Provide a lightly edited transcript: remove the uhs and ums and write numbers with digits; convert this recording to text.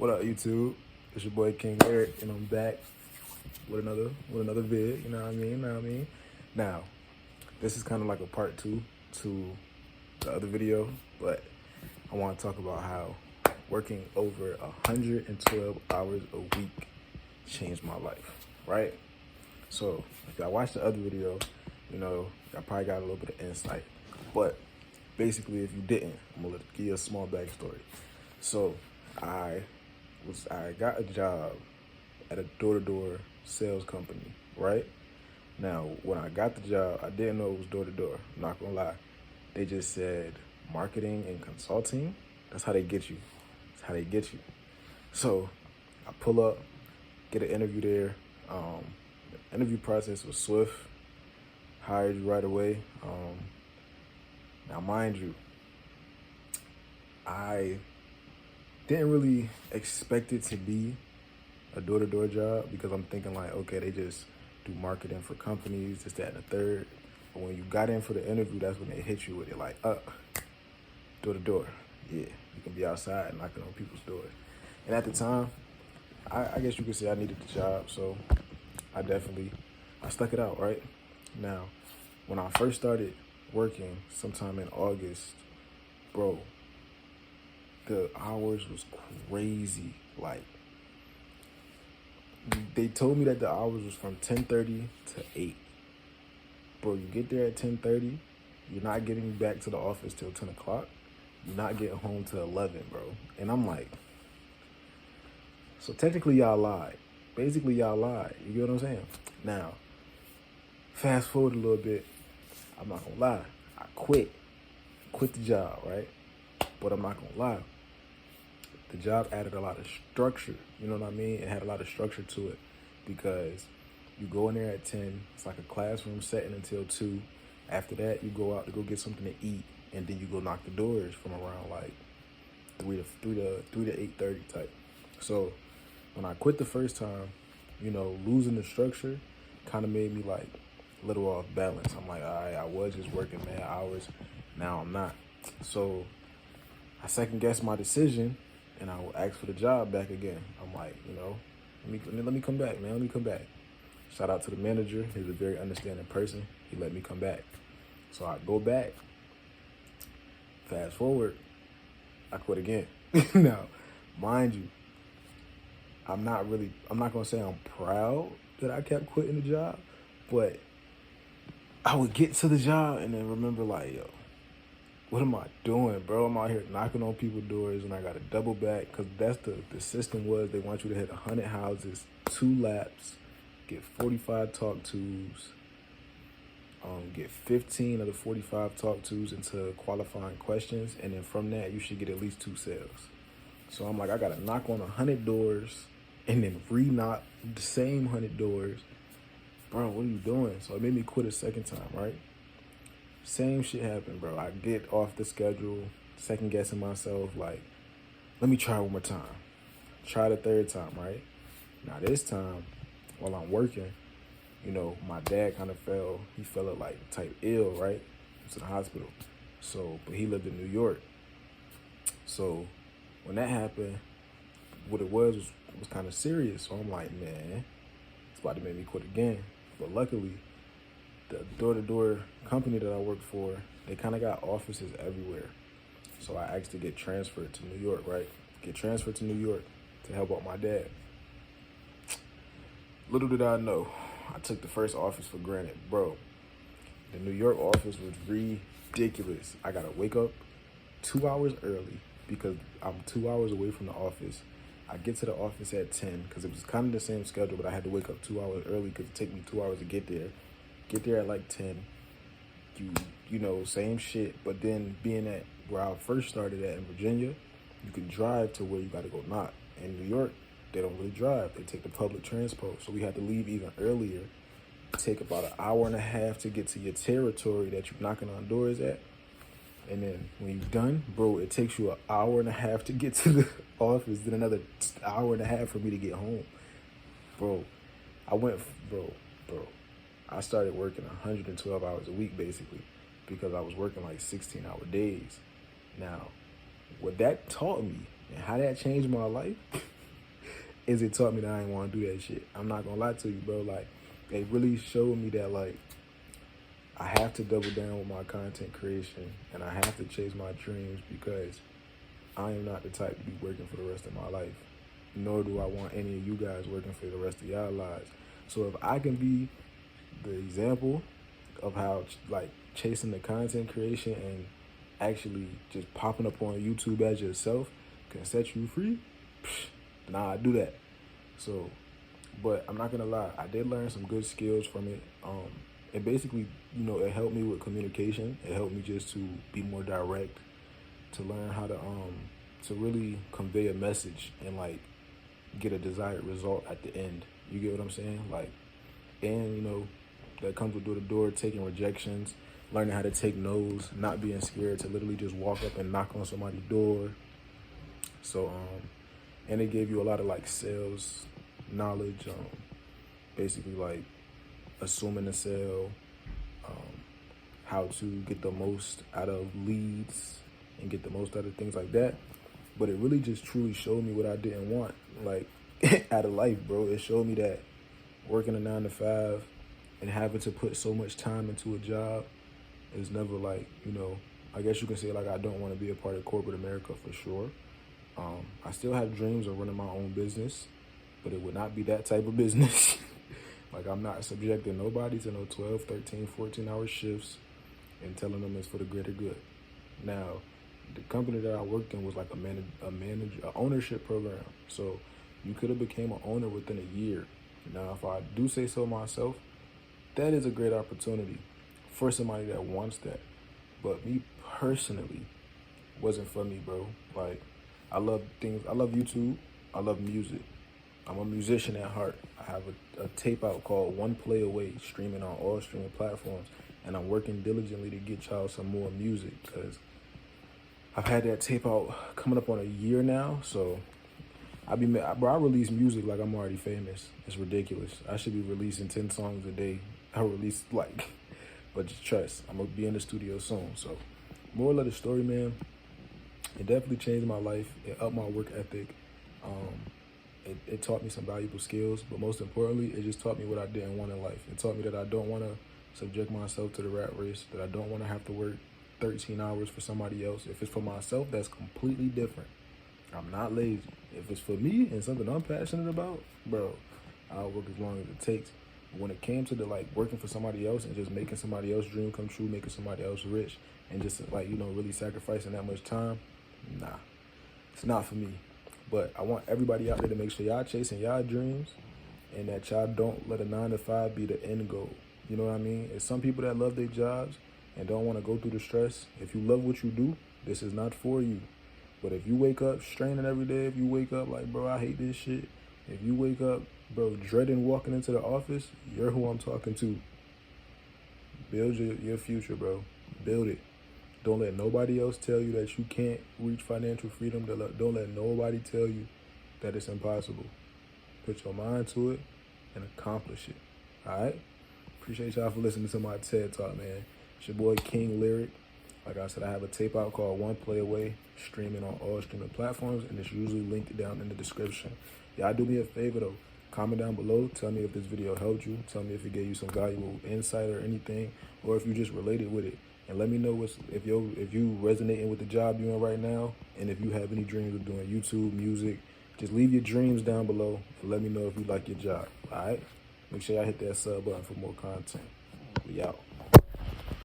What up, YouTube? It's your boy King Eric, and I'm back with another vid. You know what I mean? Now, this is kind of like a part two to the other video, but I want to talk about how working over 112 hours a week changed my life. Right? So, if y'all watched the other video, y'all probably got a little bit of insight. But basically, if you didn't, I'm gonna give you a small backstory. So, I got a job at a door-to-door sales company, right? Now, when I got the job, I didn't know it was door-to-door, I'm not gonna lie. They just said marketing and consulting. That's how they get you. That's how they get you. So I pull up, get an interview there. The interview process was swift, hired you right away. Now, mind you, I didn't really expect it to be a door-to-door job because I'm thinking like, okay, they just do marketing for companies, this, that, and the third. But when you got in for the interview, that's when they hit you with it like, door-to-door. Yeah, you can be outside knocking on people's doors. And at the time, I guess you could say I needed the job, so I stuck it out, right? Now, when I first started working sometime in August, bro, the hours was crazy. Like, they told me that the hours was from 10:30 to 8. Bro, you get there at 10:30, you're not getting back to the office till 10 o'clock. You're not getting home till 11, bro. And I'm like, so technically y'all lied. Basically y'all lied. You get what I'm saying? Now, fast forward a little bit. I'm not gonna lie. I quit the job, right? But I'm not gonna lie. The job added a lot of structure, you know what I mean? It had a lot of structure to it because you go in there at 10, it's like a classroom setting until 2. After that, you go out to go get something to eat, and then you go knock the doors from around like 3 to 8:30 type. So when I quit the first time, losing the structure kind of made me like a little off balance. I'm like, all right, I was just working mad hours, now I'm not. So I second guessed my decision, and I will ask for the job back again. I'm like, let me come back, man. Let me come back. Shout out to the manager. He's a very understanding person. He let me come back. So I go back. Fast forward, I quit again. Now, mind you, I'm not gonna say I'm proud that I kept quitting the job, but I would get to the job and then remember like, yo, what am I doing, bro? I'm out here knocking on people's doors and I got to double back because that's the system was they want you to hit 100 houses, 2 laps, get 45 talk tos, get 15 of the 45 talk tos into qualifying questions, and then from that, you should get at least 2 sales. So I'm like, I got to knock on 100 doors and then re-knock the same 100 doors. Bro, what are you doing? So it made me quit a second time, right? Same shit happened, bro. I get off the schedule, second guessing myself, like, let me try one more time. Try the third time, right? Now this time, while I'm working, my dad kind of fell like type ill, right? He was in the hospital. So, but he lived in New York. So when that happened, what it was kind of serious. So I'm like, man, it's about to make me quit again. But luckily, the door-to-door company that I work for, they kind of got offices everywhere. So I asked to get transferred to New York, right? Get transferred to New York to help out my dad. Little did I know, I took the first office for granted. Bro, the New York office was ridiculous. I got to wake up 2 hours early because I'm 2 hours away from the office. I get to the office at 10 because it was kind of the same schedule, but I had to wake up 2 hours early because it took me 2 hours to get there. Get there at like 10, same shit. But then being at where I first started at in Virginia, you can drive to where you got to go knock. In New York, they don't really drive. They take the public transport. So we had to leave even earlier, take about an hour and a half to get to your territory that you're knocking on doors at. And then when you're done, bro, it takes you an hour and a half to get to the office, then another hour and a half for me to get home. Bro, I started working 112 hours a week, basically, because I was working like 16-hour days. Now, what that taught me and how that changed my life is it taught me that I ain't want to do that shit. I'm not gonna lie to you, bro. Like, it really showed me that, like, I have to double down with my content creation and I have to chase my dreams because I am not the type to be working for the rest of my life. Nor do I want any of you guys working for the rest of y'all lives. So if I can be the example of how, like, chasing the content creation and actually just popping up on YouTube as yourself can set you free, nah, I do that. So, but I'm not gonna lie, I did learn some good skills from it. It basically, it helped me with communication. It helped me just to be more direct, to learn how to really convey a message and, like, get a desired result at the end. You get what I'm saying? Like, and that comes with door-to-door, taking rejections, learning how to take no's, not being scared to literally just walk up and knock on somebody's door. So, and it gave you a lot of, like, sales knowledge, basically, like, assuming a sale, how to get the most out of leads and get the most out of things like that. But it really just truly showed me what I didn't want, like, out of life, bro. It showed me that working a 9 to 5 and having to put so much time into a job is never, like, I guess you can say, like, I don't want to be a part of corporate America for sure. I still have dreams of running my own business, but it would not be that type of business. Like, I'm not subjecting nobody to no 12, 13, 14-hour shifts and telling them it's for the greater good. Now, the company that I worked in was like a ownership program. So you could have became an owner within a year. Now, if I do say so myself, that is a great opportunity for somebody that wants that. But me personally, wasn't for me, bro. Like, I love YouTube. I love music. I'm a musician at heart. I have a tape out called One Play Away, streaming on all streaming platforms. And I'm working diligently to get y'all some more music because I've had that tape out coming up on a year now. So I release music like I'm already famous. It's ridiculous. I should be releasing 10 songs a day. I release, like, but just trust, I'm gonna be in the studio soon. So moral of the story, man, it definitely changed my life. It upped my work ethic. It taught me some valuable skills, but most importantly, it just taught me what I didn't want in life. It taught me that I don't want to subject myself to the rat race, that I don't want to have to work 13 hours for somebody else. If it's for myself, that's completely different. I'm not lazy. If it's for me and something I'm passionate about, bro, I'll work as long as it takes. When it came to the, like, working for somebody else and just making somebody else's dream come true, making somebody else rich, and just, like, really sacrificing that much time, nah, it's not for me. But I want everybody out there to make sure y'all chasing y'all dreams and that y'all don't let a 9 to 5 be the end goal. You know what I mean? It's some people that love their jobs and don't want to go through the stress. If you love what you do, this is not for you. But if you wake up straining every day, if you wake up like, bro, I hate this shit. If you wake up, bro, dreading walking into the office, you're who I'm talking to. Build your future, bro. Build it. Don't let nobody else tell you that you can't reach financial freedom. Don't let nobody tell you that it's impossible. Put your mind to it and accomplish it. All right? Appreciate y'all for listening to my TED Talk, man. It's your boy, King Lyric. Like I said, I have a tape out called One Play Away, streaming on all streaming platforms, and it's usually linked down in the description. Y'all do me a favor, though. Comment down below. Tell me if this video helped you. Tell me if it gave you some valuable insight or anything, or if you just related with it. And let me know if you resonating with the job you're in right now, and if you have any dreams of doing YouTube, music. Just leave your dreams down below and let me know if you like your job. All right? Make sure y'all hit that sub button for more content. We out.